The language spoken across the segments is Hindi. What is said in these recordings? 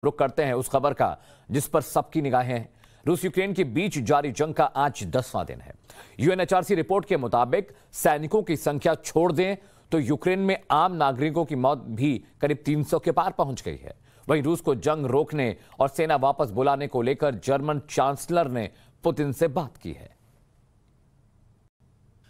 रुख करते हैं उस खबर का जिस पर सबकी निगाहें हैं। रूस यूक्रेन के बीच जारी जंग का आज 10वां दिन है। यूएनएचआरसी रिपोर्ट के मुताबिक सैनिकों की संख्या छोड़ दें तो यूक्रेन में आम नागरिकों की मौत भी करीब 300 के पार पहुंच गई है। वहीं रूस को जंग रोकने और सेना वापस बुलाने को लेकर जर्मन चांसलर ने पुतिन से बात की है।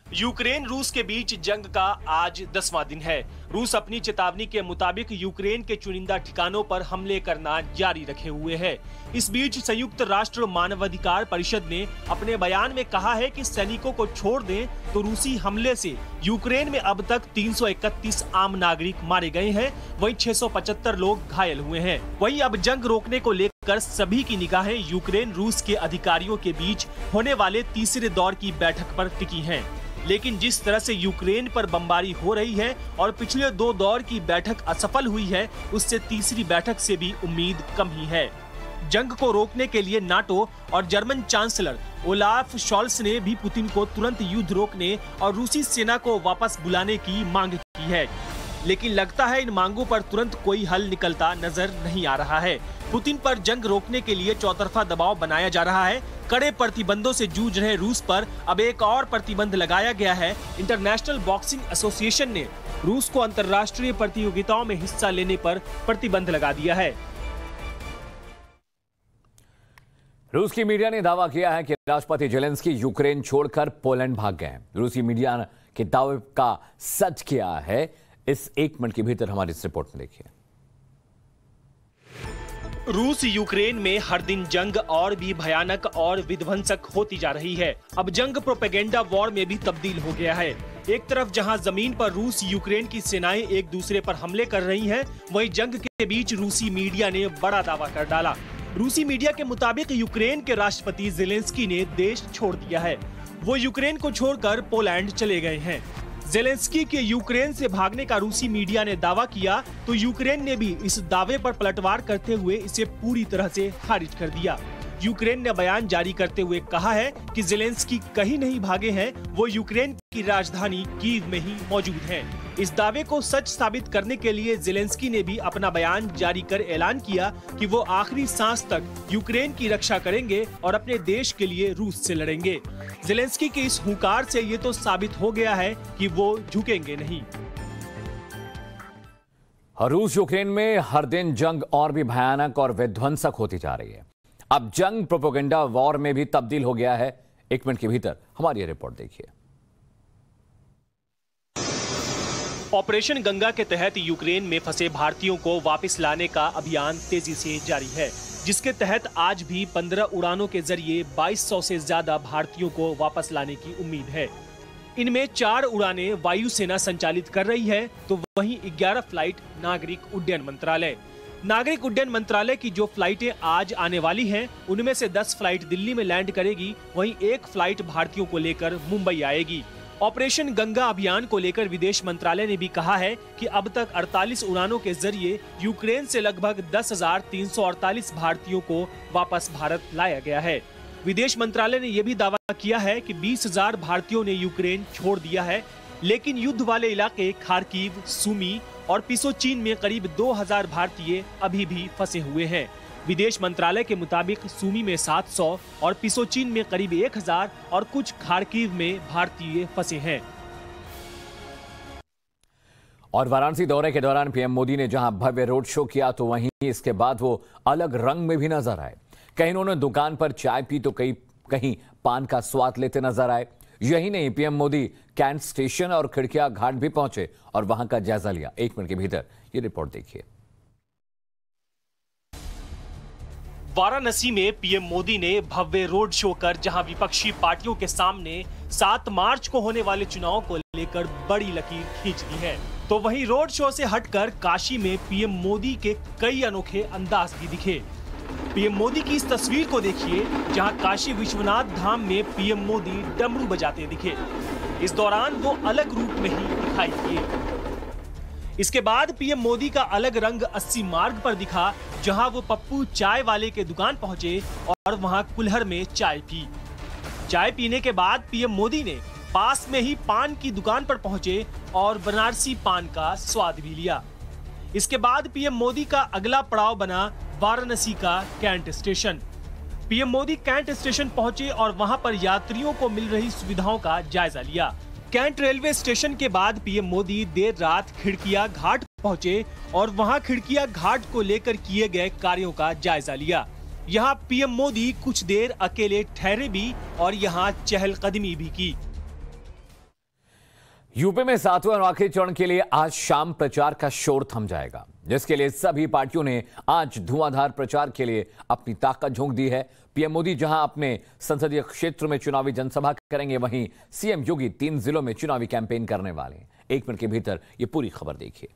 यूक्रेन रूस के बीच जंग का आज 10वां दिन है। रूस अपनी चेतावनी के मुताबिक यूक्रेन के चुनिंदा ठिकानों पर हमले करना जारी रखे हुए है। इस बीच संयुक्त राष्ट्र मानवाधिकार परिषद ने अपने बयान में कहा है कि सैनिकों को छोड़ दें तो रूसी हमले से यूक्रेन में अब तक 331 आम नागरिक मारे गए हैं, वहीं 675 लोग घायल हुए हैं। वहीं अब जंग रोकने को लेकर सभी की निगाहें यूक्रेन रूस के अधिकारियों के बीच होने वाले तीसरे दौर की बैठक पर टिकी हैं। लेकिन जिस तरह से यूक्रेन पर बमबारी हो रही है और पिछले 2 दौर की बैठक असफल हुई है, उससे तीसरी बैठक से भी उम्मीद कम ही है। जंग को रोकने के लिए नाटो और जर्मन चांसलर ओलाफ शॉल्स ने भी पुतिन को तुरंत युद्ध रोकने और रूसी सेना को वापस बुलाने की मांग की है, लेकिन लगता है इन मांगों पर तुरंत कोई हल निकलता नजर नहीं आ रहा है। पुतिन पर जंग रोकने के लिए चौतरफा दबाव बनाया जा रहा है। कड़े प्रतिबंधों से जूझ रहे रूस पर अब एक और प्रतिबंध लगाया गया है। इंटरनेशनल बॉक्सिंग एसोसिएशन ने रूस को अंतर्राष्ट्रीय प्रतियोगिताओं में हिस्सा लेने पर प्रतिबंध लगा दिया है। रूस की मीडिया ने दावा किया है कि राष्ट्रपति जेलेंस्की यूक्रेन छोड़कर पोलैंड भाग गए हैं। रूसी मीडिया के दावे का सच क्या है, इस 1 मिनट के भीतर हमारी इस रिपोर्ट में देखिए। रूस यूक्रेन में हर दिन जंग और भी भयानक और विध्वंसक होती जा रही है। अब जंग प्रोपेगेंडा वॉर में भी तब्दील हो गया है। एक तरफ जहां जमीन पर रूस यूक्रेन की सेनाएं एक दूसरे पर हमले कर रही हैं, वहीं जंग के बीच रूसी मीडिया ने बड़ा दावा कर डाला। रूसी मीडिया के मुताबिक यूक्रेन के राष्ट्रपति जेलेंस्की ने देश छोड़ दिया है। वो यूक्रेन को छोड़कर पोलैंड चले गए हैं। जेलेंस्की के यूक्रेन से भागने का रूसी मीडिया ने दावा किया तो यूक्रेन ने भी इस दावे पर पलटवार करते हुए इसे पूरी तरह से खारिज कर दिया। यूक्रेन ने बयान जारी करते हुए कहा है कि जेलेंस्की कहीं नहीं भागे हैं, वो यूक्रेन की राजधानी कीव में ही मौजूद हैं। इस दावे को सच साबित करने के लिए जेलेंस्की ने भी अपना बयान जारी कर ऐलान किया कि वो आखिरी सांस तक यूक्रेन की रक्षा करेंगे और अपने देश के लिए रूस से लड़ेंगे। जेलेंस्की के इस हुंकार से ये तो साबित हो गया है कि वो झुकेंगे नहीं। रूस यूक्रेन में हर दिन जंग और भी भयानक और विध्वंसक होती जा रही है। अब जंग प्रोपेगेंडा वॉर में भी तब्दील हो गया है। 1 मिनट के भीतर हमारी रिपोर्ट देखिए। ऑपरेशन गंगा के तहत यूक्रेन में फंसे भारतीयों को वापस लाने का अभियान तेजी से जारी है, जिसके तहत आज भी 15 उड़ानों के जरिए 2200 से ज्यादा भारतीयों को वापस लाने की उम्मीद है। इनमें 4 उड़ानें वायुसेना संचालित कर रही है, तो वहीं 11 फ्लाइट नागरिक उड्डयन मंत्रालय। नागरिक उड्डयन मंत्रालय की जो फ्लाइटें आज आने वाली हैं, उनमें से 10 फ्लाइट दिल्ली में लैंड करेगी, वहीं 1 फ्लाइट भारतीयों को लेकर मुंबई आएगी। ऑपरेशन गंगा अभियान को लेकर विदेश मंत्रालय ने भी कहा है कि अब तक 48 उड़ानों के जरिए यूक्रेन से लगभग 10,348 भारतीयों को वापस भारत लाया गया है। विदेश मंत्रालय ने यह भी दावा किया है कि 20,000 भारतीयों ने यूक्रेन छोड़ दिया है, लेकिन युद्ध वाले इलाके खार्किव, सुमी और पिसोचीन में करीब 2,000 भारतीय अभी भी फंसे हुए हैं। विदेश मंत्रालय के मुताबिक सुमी में 700 और पिसोचीन में करीब 1,000 और कुछ खार्किव में भारतीय फंसे हैं। और वाराणसी दौरे के दौरान पीएम मोदी ने जहां भव्य रोड शो किया, तो वहीं इसके बाद वो अलग रंग में भी नजर आए। कहीं उन्होंने दुकान पर चाय पी तो कहीं पान का स्वाद लेते नजर आए। यही नहीं, पीएम मोदी कैंट स्टेशन और खिड़किया घाट भी पहुंचे और वहां का जायजा लिया। 1 मिनट के भीतर ये रिपोर्ट देखिए। वाराणसी में पीएम मोदी ने भव्य रोड शो कर जहां विपक्षी पार्टियों के सामने 7 मार्च को होने वाले चुनाव को लेकर बड़ी लकीर खींच दी है, तो वहीं रोड शो से हटकर काशी में पीएम मोदी के कई अनोखे अंदाज भी दिखे। पीएम मोदी की इस तस्वीर को देखिए, जहां काशी विश्वनाथ धाम में पीएम मोदी डमरू बजाते दिखे। इस दौरान वो अलग रूप में ही दिखाई दिए। इसके बाद पीएम मोदी का अलग रंग 80 मार्ग पर दिखा, जहां वो पप्पू चाय वाले के दुकान पहुंचे और वहां कुल्हड़ में चाय पी। चाय पीने के बाद पीएम मोदी ने पास में ही पान की दुकान पर पहुंचे और बनारसी पान का स्वाद भी लिया। इसके बाद पीएम मोदी का अगला पड़ाव बना वाराणसी का cantt station. PM Modi cantt station पहुंचे और वहां पर यात्रियों को मिल रही सुविधाओं का जायजा लिया। कैंट रेलवे स्टेशन के बाद पीएम मोदी देर रात खिड़किया घाट पहुंचे और वहां खिड़किया घाट को लेकर किए गए कार्यों का जायजा लिया। यहां पीएम मोदी कुछ देर अकेले ठहरे भी और यहां चहलकदमी भी की। यूपी में 7वें और आखिरी चरण के लिए आज शाम प्रचार का शोर थम जाएगा, जिसके लिए सभी पार्टियों ने आज धुआंधार प्रचार के लिए अपनी ताकत झोंक दी है। पीएम मोदी जहां अपने संसदीय क्षेत्र में चुनावी जनसभा करेंगे, वहीं सीएम योगी 3 जिलों में चुनावी कैंपेन करने वाले हैं। 1 मिनट के भीतर ये पूरी खबर देखिए।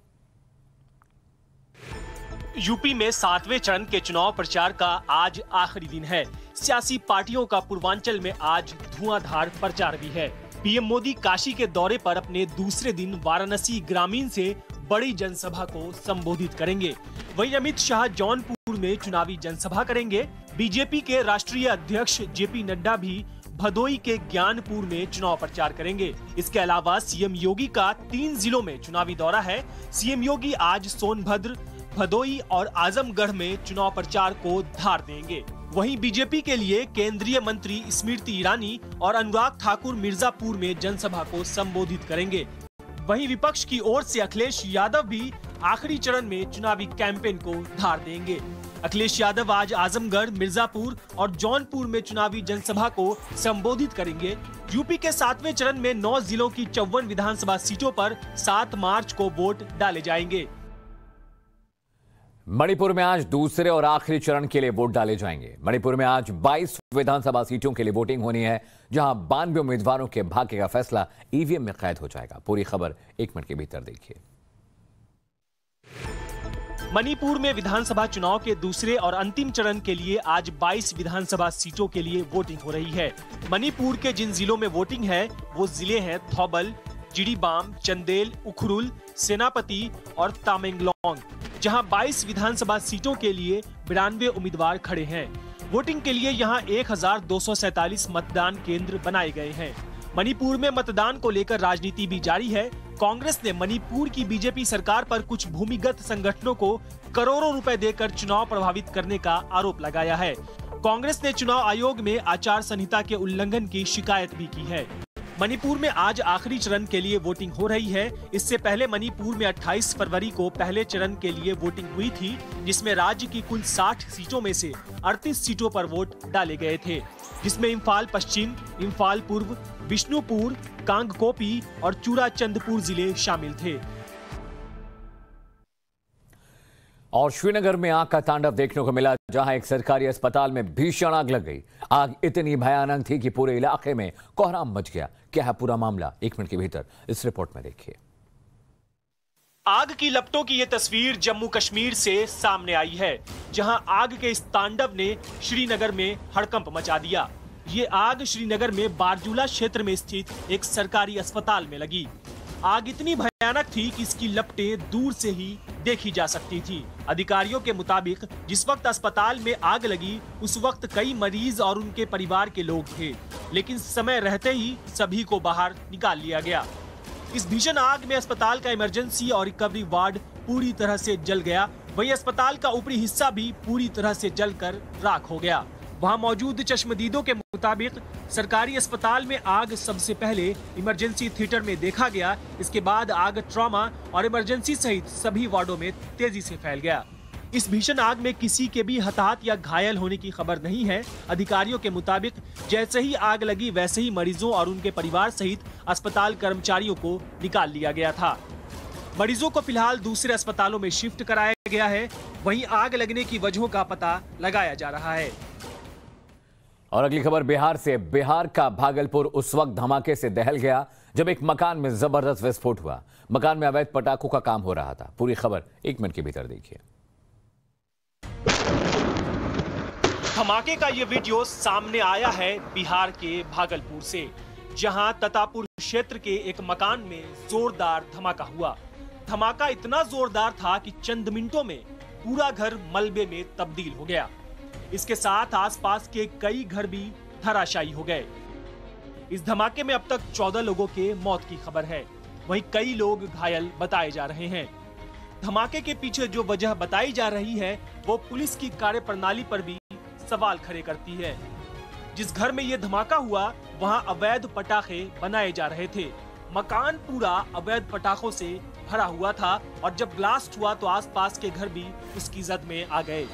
यूपी में 7वें चरण के चुनाव प्रचार का आज आखिरी दिन है। सियासी पार्टियों का पूर्वांचल में आज धुआंधार प्रचार भी है। पीएम मोदी काशी के दौरे पर अपने दूसरे दिन वाराणसी ग्रामीण से बड़ी जनसभा को संबोधित करेंगे। वहीं अमित शाह जौनपुर में चुनावी जनसभा करेंगे। बीजेपी के राष्ट्रीय अध्यक्ष जेपी नड्डा भी भदोई के ज्ञानपुर में चुनाव प्रचार करेंगे। इसके अलावा सीएम योगी का 3 जिलों में चुनावी दौरा है। सीएम योगी आज सोनभद्र, भदोई और आजमगढ़ में चुनाव प्रचार को धार देंगे। वहीं बीजेपी के लिए केंद्रीय मंत्री स्मृति ईरानी और अनुराग ठाकुर मिर्जापुर में जनसभा को संबोधित करेंगे। वहीं विपक्ष की ओर से अखिलेश यादव भी आखिरी चरण में चुनावी कैंपेन को धार देंगे। अखिलेश यादव आज आजमगढ़, मिर्जापुर और जौनपुर में चुनावी जनसभा को संबोधित करेंगे। यूपी के 7वें चरण में 9 जिलों की 54 विधानसभा सीटों पर 7 मार्च को वोट डाले जाएंगे। मणिपुर में आज दूसरे और आखिरी चरण के लिए वोट डाले जाएंगे। मणिपुर में आज 22 विधानसभा सीटों के लिए वोटिंग होनी है, जहां 92 उम्मीदवारों के भाग्य का फैसला ईवीएम में कैद हो जाएगा। पूरी खबर 1 मिनट के भीतर देखिए। मणिपुर में विधानसभा चुनाव के दूसरे और अंतिम चरण के लिए आज 22 विधानसभा सीटों के लिए वोटिंग हो रही है। मणिपुर के जिन जिलों में वोटिंग है वो जिले हैं थौबल, जिरीबाम, चंदेल, उखरुल, सेनापति और तामेंगलोंग, जहां 22 विधानसभा सीटों के लिए 92 उम्मीदवार खड़े हैं। वोटिंग के लिए यहां 1247 मतदान केंद्र बनाए गए हैं। मणिपुर में मतदान को लेकर राजनीति भी जारी है। कांग्रेस ने मणिपुर की बीजेपी सरकार पर कुछ भूमिगत संगठनों को करोड़ों रुपए देकर चुनाव प्रभावित करने का आरोप लगाया है। कांग्रेस ने चुनाव आयोग में आचार संहिता के उल्लंघन की शिकायत भी की है। मणिपुर में आज आखिरी चरण के लिए वोटिंग हो रही है। इससे पहले मणिपुर में 28 फरवरी को पहले चरण के लिए वोटिंग हुई थी, जिसमें राज्य की कुल 60 सीटों में से 38 सीटों पर वोट डाले गए थे, जिसमें इम्फाल पश्चिम, इम्फाल पूर्व, बिष्णुपुर, कांगकोपी और चूराचंदपुर जिले शामिल थे। और श्रीनगर में आग का तांडव देखने को मिला, जहां एक सरकारी अस्पताल में भीषण आग लग गई। आग इतनी भयानक थी कि पूरे इलाके में कोहराम मच गया। क्या है पूरा मामला, 1 मिनट के भीतर इस रिपोर्ट में देखिए। आग की लपटों की ये तस्वीर जम्मू कश्मीर से सामने आई है, जहां आग के इस तांडव ने श्रीनगर में हड़कंप मचा दिया। ये आग श्रीनगर में बारजूला क्षेत्र में स्थित एक सरकारी अस्पताल में लगी। आग इतनी भयानक थी कि इसकी लपटें दूर से ही देखी जा सकती थी। अधिकारियों के मुताबिक जिस वक्त अस्पताल में आग लगी, उस वक्त कई मरीज और उनके परिवार के लोग थे, लेकिन समय रहते ही सभी को बाहर निकाल लिया गया। इस भीषण आग में अस्पताल का इमरजेंसी और रिकवरी वार्ड पूरी तरह से जल गया। वहीं अस्पताल का ऊपरी हिस्सा भी पूरी तरह से जलकर राख हो गया। वहां मौजूद चश्मदीदों के मुताबिक सरकारी अस्पताल में आग सबसे पहले इमरजेंसी थिएटर में देखा गया। इसके बाद आग ट्रॉमा और इमरजेंसी सहित सभी वार्डों में तेजी से फैल गया। इस भीषण आग में किसी के भी हताहत या घायल होने की खबर नहीं है। अधिकारियों के मुताबिक जैसे ही आग लगी, वैसे ही मरीजों और उनके परिवार सहित अस्पताल कर्मचारियों को निकाल लिया गया था। मरीजों को फिलहाल दूसरे अस्पतालों में शिफ्ट कराया गया है। वहीं आग लगने की वजहों का पता लगाया जा रहा है। और अगली खबर बिहार से। बिहार का भागलपुर उस वक्त धमाके से दहल गया जब एक मकान में जबरदस्त विस्फोट हुआ। मकान में अवैध पटाखों का काम हो रहा था। पूरी खबर 1 मिनट के भीतर देखिए। धमाके का ये वीडियो सामने आया है बिहार के भागलपुर से, जहां ततापुर क्षेत्र के एक मकान में जोरदार धमाका हुआ। धमाका इतना जोरदार था कि चंद मिनटों में पूरा घर मलबे में तब्दील हो गया। इसके साथ आसपास के कई घर भी धराशायी हो गए। इस धमाके में अब तक 14 लोगों के मौत की खबर है। वहीं कई लोग घायल बताए जा रहे हैं। धमाके के पीछे जो वजह बताई जा रही है वो पुलिस की कार्यप्रणाली पर भी सवाल खड़े करती है। जिस घर में ये धमाका हुआ वहां अवैध पटाखे बनाए जा रहे थे। मकान पूरा अवैध पटाखों से भरा हुआ था और जब ब्लास्ट हुआ तो आसपास के घर भी उसकी जद में आ गए।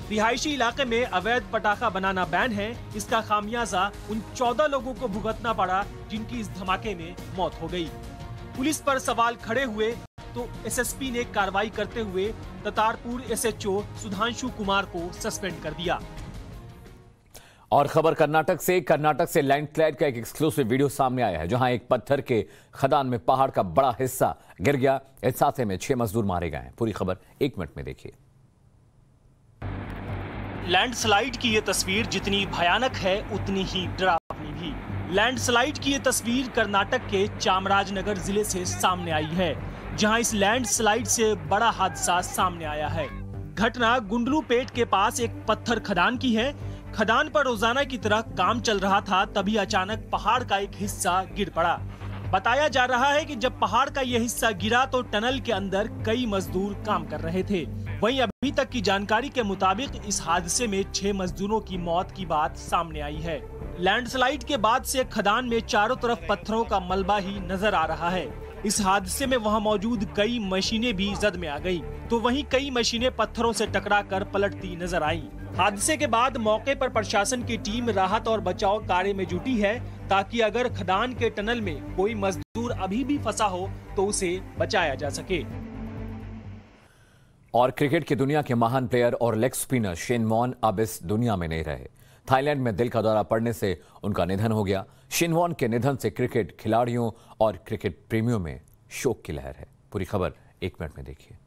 रिहायशी इलाके में अवैध पटाखा बनाना बैन है। इसका खामियाजा उन 14 लोगों को भुगतना पड़ा जिनकी इस धमाके में मौत हो गई। पुलिस पर सवाल खड़े हुए तो एसएसपी ने कार्रवाई करते हुए ततारपुर एसएचओ सुधांशु कुमार को सस्पेंड कर दिया। और खबर कर्नाटक से लैंडस्लाइड का एक एक्सक्लूसिव वीडियो सामने आया है, जहां एक पत्थर के खदान में पहाड़ का बड़ा हिस्सा गिर गया। इस हादसे में 6 मजदूर मारे गए हैं। पूरी खबर 1 मिनट में देखिए। लैंडस्लाइड की ये तस्वीर जितनी भयानक है उतनी ही डरावनी भी। लैंडस्लाइड की ये तस्वीर कर्नाटक के चामराजनगर जिले से सामने आई है, जहां इस लैंडस्लाइड से बड़ा हादसा सामने आया है। घटना गुंडलूपेट के पास एक पत्थर खदान की है। खदान पर रोजाना की तरह काम चल रहा था, तभी अचानक पहाड़ का एक हिस्सा गिर पड़ा। बताया जा रहा है कि जब पहाड़ का यह हिस्सा गिरा तो टनल के अंदर कई मजदूर काम कर रहे थे। वहीं अभी तक की जानकारी के मुताबिक इस हादसे में 6 मजदूरों की मौत की बात सामने आई है। लैंडस्लाइड के बाद से खदान में चारों तरफ पत्थरों का मलबा ही नजर आ रहा है। इस हादसे में वहां मौजूद कई मशीनें भी जद में आ गईं, तो वहीं कई मशीनें पत्थरों से टकराकर पलटती नजर आईं। हादसे के बाद मौके पर प्रशासन की टीम राहत और बचाव कार्य में जुटी है, ताकि अगर खदान के टनल में कोई मजदूर अभी भी फंसा हो तो उसे बचाया जा सके। और क्रिकेट की दुनिया के महान प्लेयर और लेग स्पिनर शेन वॉर्न अब इस दुनिया में नहीं रहे। थाईलैंड में दिल का दौरा पड़ने से उनका निधन हो गया। शेन वॉर्न के निधन से क्रिकेट खिलाड़ियों और क्रिकेट प्रेमियों में शोक की लहर है। पूरी खबर 1 मिनट में देखिए।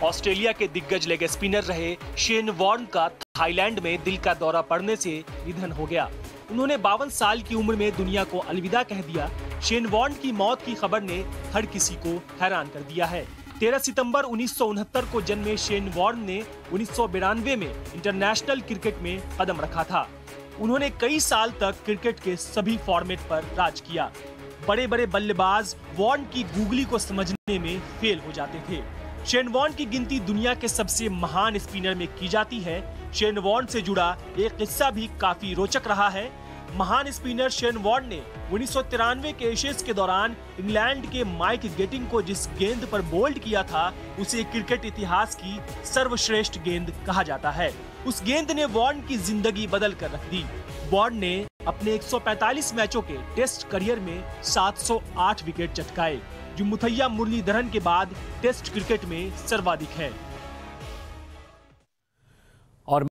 ऑस्ट्रेलिया के दिग्गज लेग स्पिनर रहे शेन वॉर्न का थाईलैंड में दिल का दौरा पड़ने से निधन हो गया। उन्होंने 52 साल की उम्र में दुनिया को अलविदा कह दिया। शेन वॉर्न की मौत की खबर ने हर किसी को हैरान कर दिया है। 13 सितंबर 1969 को जन्मे शेन वॉर्न ने 1992 में इंटरनेशनल क्रिकेट में कदम रखा था। उन्होंने कई साल तक क्रिकेट के सभी फॉर्मेट पर राज किया। बड़े बड़े बल्लेबाज वॉर्न की गूगली को समझने में फेल हो जाते थे। शेन वॉर्न की गिनती दुनिया के सबसे महान स्पिनर में की जाती है। शेन वॉर्न से जुड़ा एक किस्सा भी काफी रोचक रहा है। महान स्पिनर शेन वॉर्न ने 1993 के एशेज के दौरान इंग्लैंड के माइक गेटिंग को जिस गेंद पर बोल्ड किया था, उसे क्रिकेट इतिहास की सर्वश्रेष्ठ गेंद कहा जाता है। उस गेंद ने वॉर्न की जिंदगी बदल कर रख दी। वॉर्न ने अपने 145 मैचों के टेस्ट करियर में 708 विकेट चटकाए, जो मुथैया मुरलीधरन के बाद टेस्ट क्रिकेट में सर्वाधिक है। और